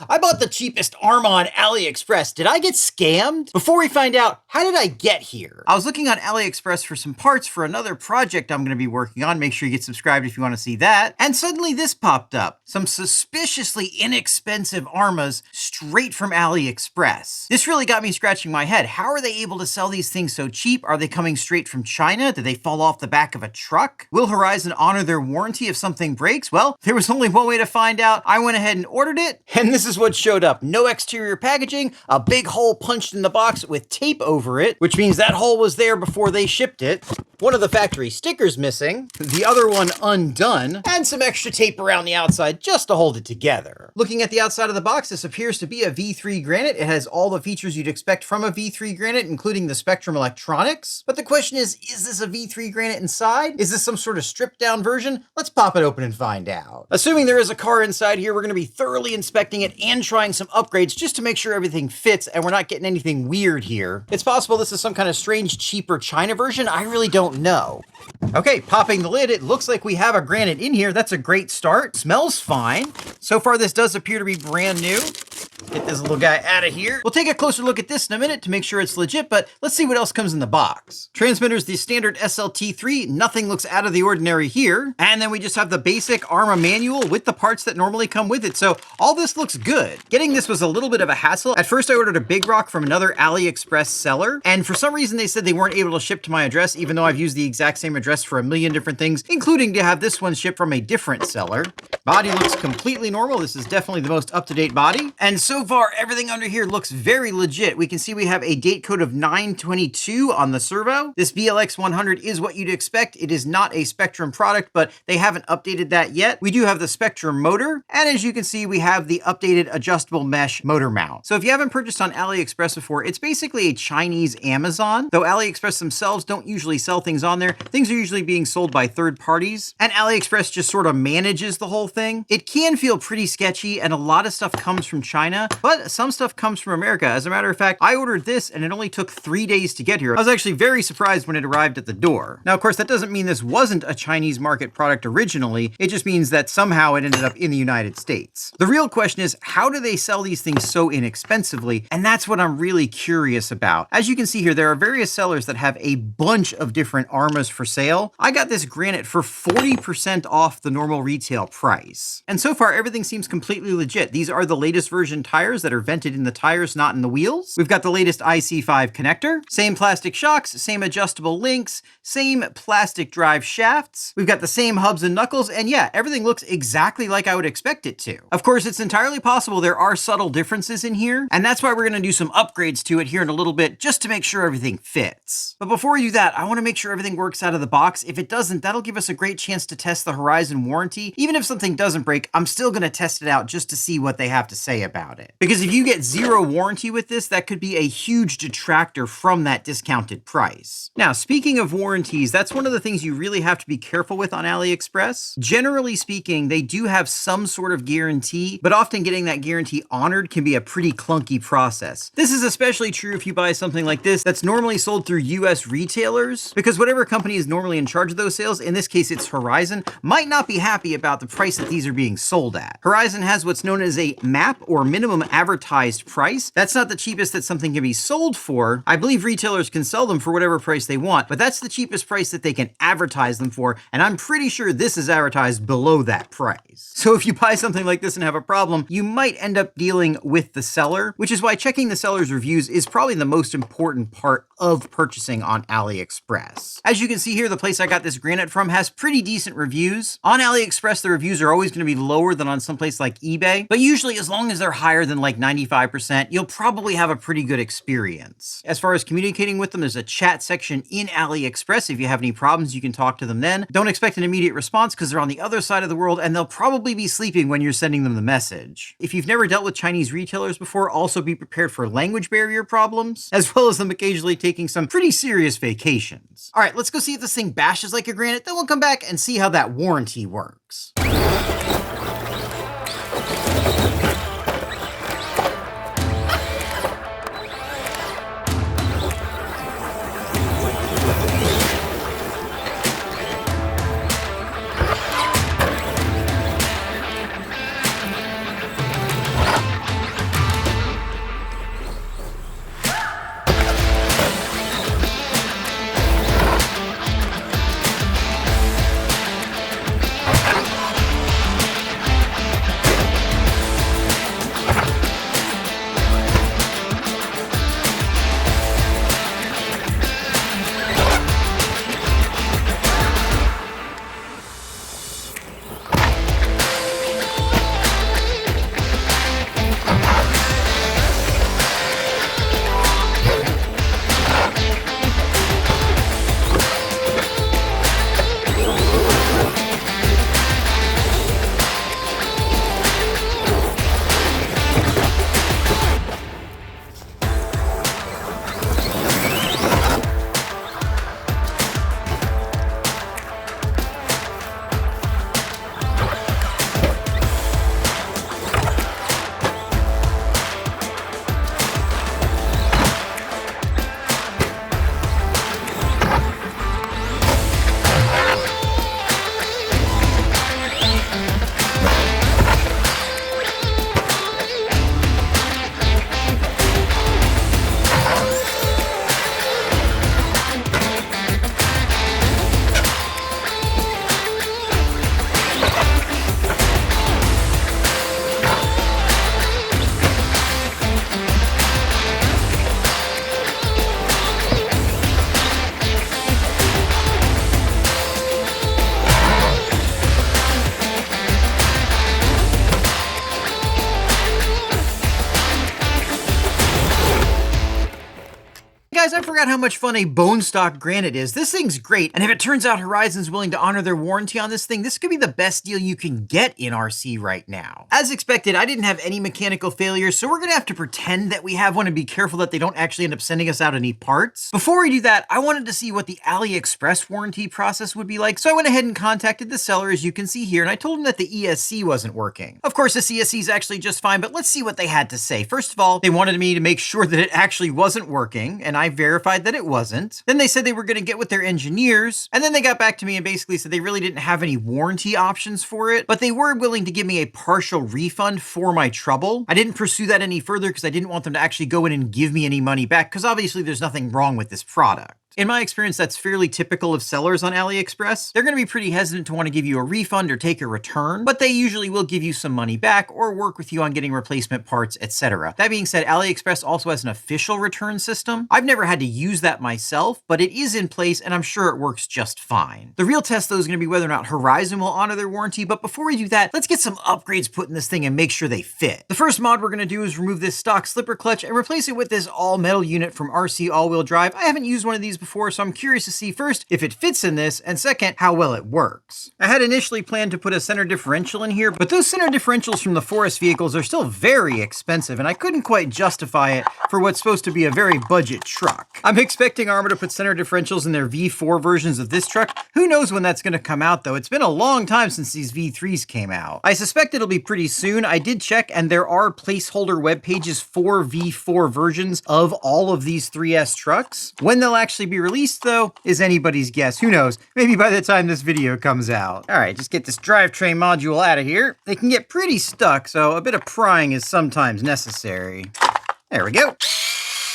I bought the cheapest Arrma on AliExpress. Did I get scammed? Before we find out, how did I get here? I was looking on AliExpress for some parts for another project I'm going to be working on. Make sure you get subscribed if you want to see that. And suddenly this popped up. Some suspiciously inexpensive Arrmas straight from AliExpress. This really got me scratching my head. How are they able to sell these things so cheap? Are they coming straight from China? Did they fall off the back of a truck? Will Horizon honor their warranty if something breaks? Well, there was only one way to find out. I went ahead and ordered it, and this is what showed up. No exterior packaging, a big hole punched in the box with tape over it, which means that hole was there before they shipped it. One of the factory stickers missing, the other one undone, and some extra tape around the outside just to hold it together. Looking at the outside of the box, this appears to be a V3 granite. It has all the features you'd expect from a V3 granite, including the Spectrum electronics. But the question is this a V3 granite inside? Is this some sort of stripped down version? Let's pop it open and find out. Assuming there is a car inside here, we're going to be thoroughly inspecting it and trying some upgrades just to make sure everything fits and we're not getting anything weird here. It's possible this is some kind of strange, cheaper China version. I really don't know. Okay, popping the lid, it looks like we have a granite in here. That's a great start. Smells fine. So far, this does appear to be brand new. Get this little guy out of here. We'll take a closer look at this in a minute to make sure it's legit, but let's see what else comes in the box. Transmitter's the standard SLT3. Nothing looks out of the ordinary here. And then we just have the basic Arrma manual with the parts that normally come with it. So all this looks good. Getting this was a little bit of a hassle. At first, I ordered a big rock from another AliExpress seller, and for some reason, they said they weren't able to ship to my address, even though I've used the exact same address for a million different things, including to have this one shipped from a different seller. Body looks completely normal. This is definitely the most up-to-date body. And so far, everything under here looks very legit. We can see we have a date code of 922 on the servo. This BLX 100 is what you'd expect. It is not a Spectrum product, but they haven't updated that yet. We do have the Spectrum motor. And as you can see, we have the updated adjustable mesh motor mount. So if you haven't purchased on AliExpress before, it's basically a Chinese Amazon. Though AliExpress themselves don't usually sell things on there, things are usually being sold by third parties. And AliExpress just sort of manages the whole thing. It can feel pretty sketchy, and a lot of stuff comes from China, but some stuff comes from America. As a matter of fact, I ordered this and it only took 3 days to get here. I was actually very surprised when it arrived at the door. Now, of course, that doesn't mean this wasn't a Chinese market product originally. It just means that somehow it ended up in the United States. The real question is, how do they sell these things so inexpensively? And that's what I'm really curious about. As you can see here, there are various sellers that have a bunch of different Arrmas for sale. I got this granite for 40% off the normal retail price. And so far, everything seems completely legit. These are the latest version tires that are vented in the tires, not in the wheels. We've got the latest IC5 connector, same plastic shocks, same adjustable links, same plastic drive shafts. We've got the same hubs and knuckles, and yeah, everything looks exactly like I would expect it to. Of course, it's entirely possible there are subtle differences in here, and that's why we're going to do some upgrades to it here in a little bit, just to make sure everything fits. But before we do that, I want to make sure everything works out of the box. If it doesn't, that'll give us a great chance to test the Horizon warranty. Even if something doesn't break, I'm still going to test it out just to see what they have to say about it. Because if you get zero warranty with this, that could be a huge detractor from that discounted price. Now, speaking of warranties, that's one of the things you really have to be careful with on AliExpress. Generally speaking, they do have some sort of guarantee, but often getting that guarantee honored can be a pretty clunky process. This is especially true if you buy something like this that's normally sold through US retailers, because whatever company is normally in charge of those sales, in this case it's Horizon, might not be happy about the price that these are being sold at. Horizon has what's known as a MAP, or minimum advertised price. That's not the cheapest that something can be sold for. I believe retailers can sell them for whatever price they want, but that's the cheapest price that they can advertise them for, and I'm pretty sure this is advertised below that price. So if you buy something like this and have a problem, you might end up dealing with the seller, which is why checking the seller's reviews is probably the most important part of purchasing on AliExpress. As you can see here, the place I got this granite from has pretty decent reviews. On AliExpress, the reviews are always going to be lower than on someplace like eBay, but usually as long as they're higher than like 95%, you'll probably have a pretty good experience. As far as communicating with them, there's a chat section in AliExpress. If you have any problems, you can talk to them then. Don't expect an immediate response because they're on the other side of the world and they'll probably be sleeping when you're sending them the message. If you've never dealt with Chinese retailers before, also be prepared for language barrier problems, as well as them occasionally taking some pretty serious vacations. All right, let's go see if this thing bashes like a granite, then we'll come back and see how that warranty works. guys, I forgot how much fun a bone stock granite is. This thing's great, and if it turns out Horizon's willing to honor their warranty on this thing, this could be the best deal you can get in RC right now. As expected, I didn't have any mechanical failures, so we're gonna have to pretend that we have one and be careful that they don't actually end up sending us out any parts. Before we do that, I wanted to see what the AliExpress warranty process would be like, so I went ahead and contacted the seller, as you can see here, and I told him that the ESC wasn't working. Of course, the ESC is actually just fine, but let's see what they had to say. First of all, they wanted me to make sure that it actually wasn't working, and I verified that it wasn't. Then they said they were going to get with their engineers, and then they got back to me and basically said they really didn't have any warranty options for it, but they were willing to give me a partial refund for my trouble. I didn't pursue that any further because I didn't want them to actually go in and give me any money back, because obviously there's nothing wrong with this product. In my experience, that's fairly typical of sellers on AliExpress. They're going to be pretty hesitant to want to give you a refund or take a return, but they usually will give you some money back or work with you on getting replacement parts, etc. That being said, AliExpress also has an official return system. I've never had to use that myself, but it is in place and I'm sure it works just fine. The real test though is going to be whether or not Horizon will honor their warranty, but before we do that, let's get some upgrades put in this thing and make sure they fit. The first mod we're going to do is remove this stock slipper clutch and replace it with this all metal unit from RC all-wheel drive. I haven't used one of these before, so I'm curious to see first if it fits in this, and second, how well it works. I had initially planned to put a center differential in here, but those center differentials from the Forest vehicles are still very expensive, and I couldn't quite justify it for what's supposed to be a very budget truck. I'm expecting Arrma to put center differentials in their V4 versions of this truck. Who knows when that's going to come out, though? It's been a long time since these V3s came out. I suspect it'll be pretty soon. I did check, and there are placeholder web pages for V4 versions of all of these 3S trucks. When they'll actually be released, though, is anybody's guess. Who knows? Maybe by the time this video comes out. All right, just get this drivetrain module out of here. They can get pretty stuck, so a bit of prying is sometimes necessary. There we go.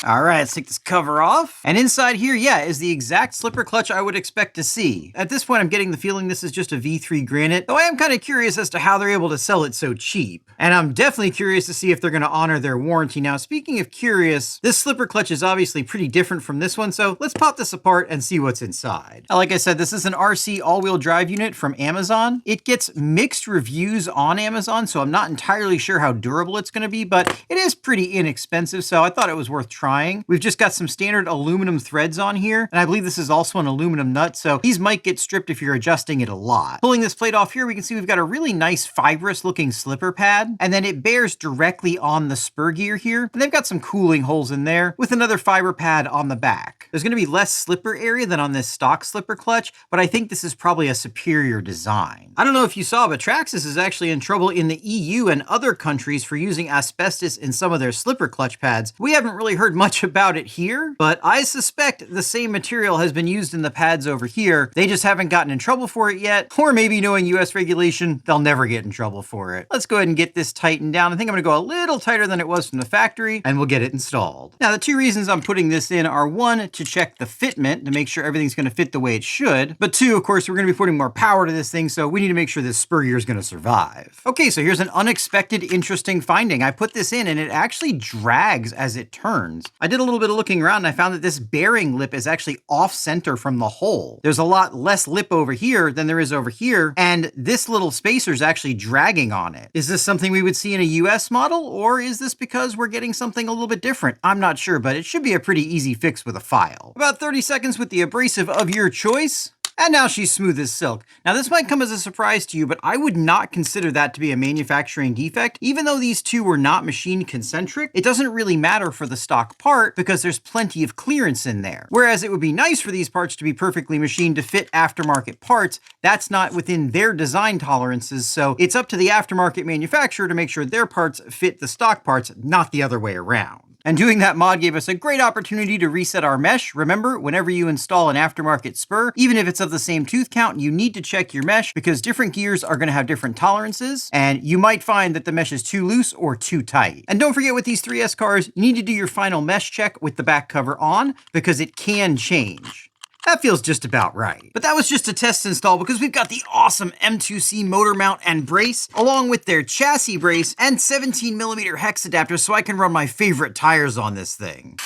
All right, let's take this cover off. And inside here, yeah, is the exact slipper clutch I would expect to see. At this point, I'm getting the feeling this is just a V3 Granite, though I am kind of curious as to how they're able to sell it so cheap. And I'm definitely curious to see if they're going to honor their warranty. Now, speaking of curious, this slipper clutch is obviously pretty different from this one, so let's pop this apart and see what's inside. Now, like I said, this is an RC all-wheel drive unit from Amazon. It gets mixed reviews on Amazon, so I'm not entirely sure how durable it's going to be, but it is pretty inexpensive, so I thought it was worth trying. We've just got some standard aluminum threads on here, and I believe this is also an aluminum nut, so these might get stripped if you're adjusting it a lot. Pulling this plate off here, we can see we've got a really nice fibrous looking slipper pad, and then it bears directly on the spur gear here, and they've got some cooling holes in there with another fiber pad on the back. There's going to be less slipper area than on this stock slipper clutch, but I think this is probably a superior design. I don't know if you saw, but Traxxas is actually in trouble in the EU and other countries for using asbestos in some of their slipper clutch pads. We haven't really heard much about it here, but I suspect the same material has been used in the pads over here. They just haven't gotten in trouble for it yet, or maybe knowing US regulation, they'll never get in trouble for it. Let's go ahead and get this tightened down. I think I'm going to go a little tighter than it was from the factory, and we'll get it installed. Now, the two reasons I'm putting this in are one, to check the fitment, to make sure everything's going to fit the way it should, but two, of course, we're going to be putting more power to this thing, so we need to make sure this spur gear is going to survive. Okay, so here's an unexpected, interesting finding. I put this in, and it actually drags as it turns. I did a little bit of looking around and I found that this bearing lip is actually off center from the hole. There's a lot less lip over here than there is over here, and this little spacer is actually dragging on it. Is this something we would see in a US model, or is this because we're getting something a little bit different? I'm not sure, but it should be a pretty easy fix with a file. About 30 seconds with the abrasive of your choice. And now she's smooth as silk. Now this might come as a surprise to you, but I would not consider that to be a manufacturing defect. Even though these two were not machined concentric, it doesn't really matter for the stock part because there's plenty of clearance in there. Whereas it would be nice for these parts to be perfectly machined to fit aftermarket parts, that's not within their design tolerances, so it's up to the aftermarket manufacturer to make sure their parts fit the stock parts, not the other way around. And doing that mod gave us a great opportunity to reset our mesh. Remember, whenever you install an aftermarket spur, even if it's of the same tooth count, you need to check your mesh because different gears are going to have different tolerances, and you might find that the mesh is too loose or too tight. And don't forget with these 3S cars, you need to do your final mesh check with the back cover on because it can change. That feels just about right. But that was just a test install because we've got the awesome M2C motor mount and brace, along with their chassis brace and 17mm hex adapter so I can run my favorite tires on this thing.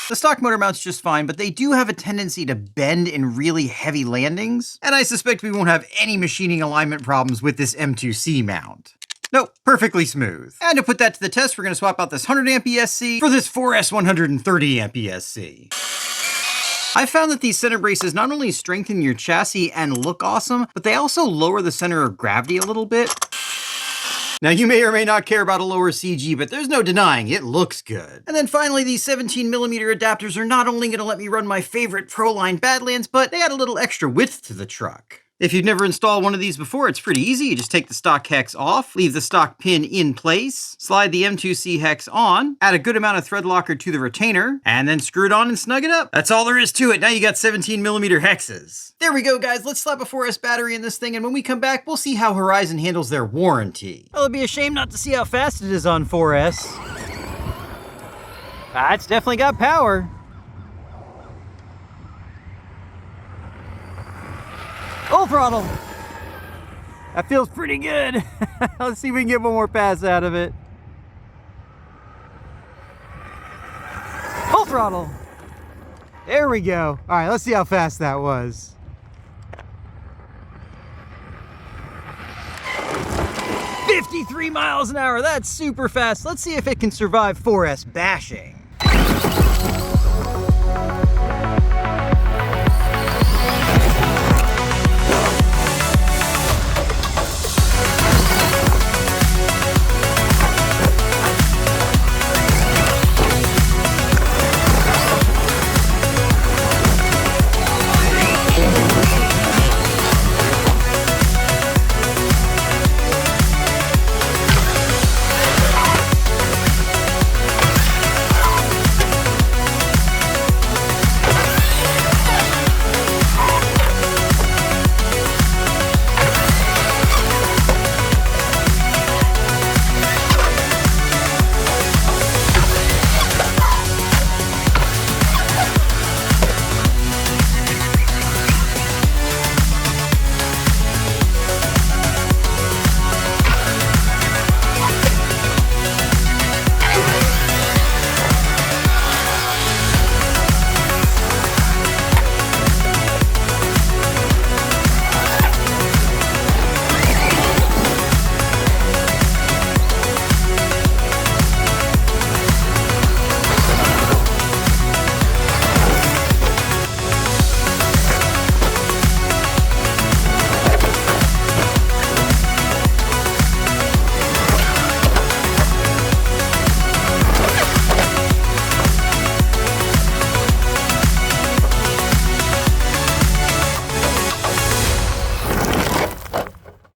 The stock motor mount's just fine, but they do have a tendency to bend in really heavy landings, and I suspect we won't have any machining alignment problems with this M2C mount. Nope, perfectly smooth. And to put that to the test, we're going to swap out this 100 amp ESC for this 4S 130 amp ESC. I found that these center braces not only strengthen your chassis and look awesome, but they also lower the center of gravity a little bit. Now, you may or may not care about a lower CG, but there's no denying it looks good. And then finally, these 17mm adapters are not only going to let me run my favorite Pro-Line Badlands, but they add a little extra width to the truck. If you've never installed one of these before, it's pretty easy. You just take the stock hex off, leave the stock pin in place, slide the M2C hex on, add a good amount of thread locker to the retainer, and then screw it on and snug it up. That's all there is to it. Now you got 17mm hexes. There we go, guys. Let's slap a 4S battery in this thing, and when we come back, we'll see how Horizon handles their warranty. Well, it'd be a shame not to see how fast it is on 4S. It's definitely got power. Full throttle. That feels pretty good. Let's see if we can get one more pass out of it. Full throttle. There we go. All right, let's see how fast that was. 53 miles an hour. That's super fast. Let's see if it can survive 4S bashing.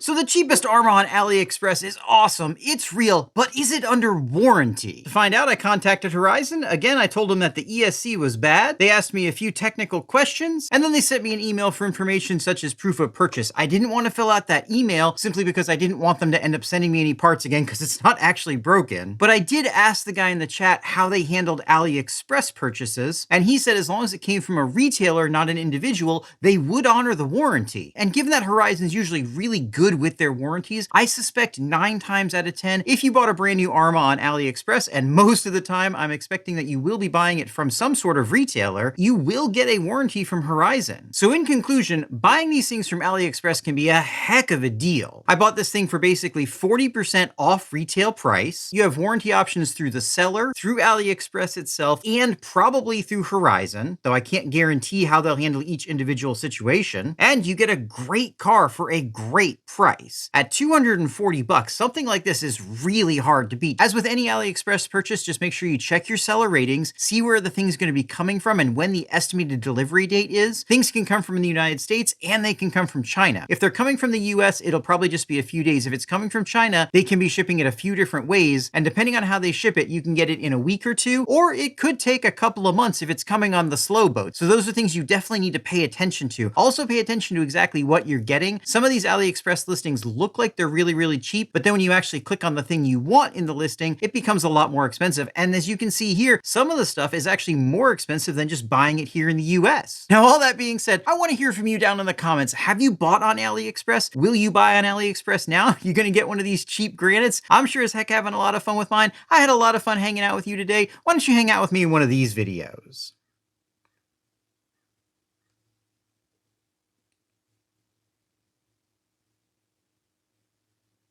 So the cheapest Arrma on AliExpress is awesome, it's real, but is it under warranty? To find out, I contacted Horizon. Again, I told them that the ESC was bad. They asked me a few technical questions, and then they sent me an email for information such as proof of purchase. I didn't want to fill out that email simply because I didn't want them to end up sending me any parts again because it's not actually broken. But I did ask the guy in the chat how they handled AliExpress purchases, and he said as long as it came from a retailer, not an individual, they would honor the warranty. And given that Horizon's usually really good with their warranties, I suspect 9 times out of 10, if you bought a brand new Arrma on AliExpress, and most of the time I'm expecting that you will be buying it from some sort of retailer, you will get a warranty from Horizon. So in conclusion, buying these things from AliExpress can be a heck of a deal. I bought this thing for basically 40% off retail price. You have warranty options through the seller, through AliExpress itself, and probably through Horizon, though I can't guarantee how they'll handle each individual situation. And you get a great car for a great price. At $240, something like this is really hard to beat. As with any AliExpress purchase, just make sure you check your seller ratings, see where the thing's going to be coming from and when the estimated delivery date is. Things can come from the United States and they can come from China. If they're coming from the US, it'll probably just be a few days. If it's coming from China, they can be shipping it a few different ways, and depending on how they ship it, you can get it in a week or two, or it could take a couple of months if it's coming on the slow boat. So those are things you definitely need to pay attention to. Also pay attention to exactly what you're getting. Some of these AliExpress listings look like they're really, really cheap, but then when you actually click on the thing you want in the listing, it becomes a lot more expensive. And as you can see here, some of the stuff is actually more expensive than just buying it here in the US. Now, all that being said, I want to hear from you down in the comments. Have you bought on AliExpress? Will you buy on AliExpress now? You're going to get one of these cheap granites? I'm sure as heck having a lot of fun with mine. I had a lot of fun hanging out with you today. Why don't you hang out with me in one of these videos?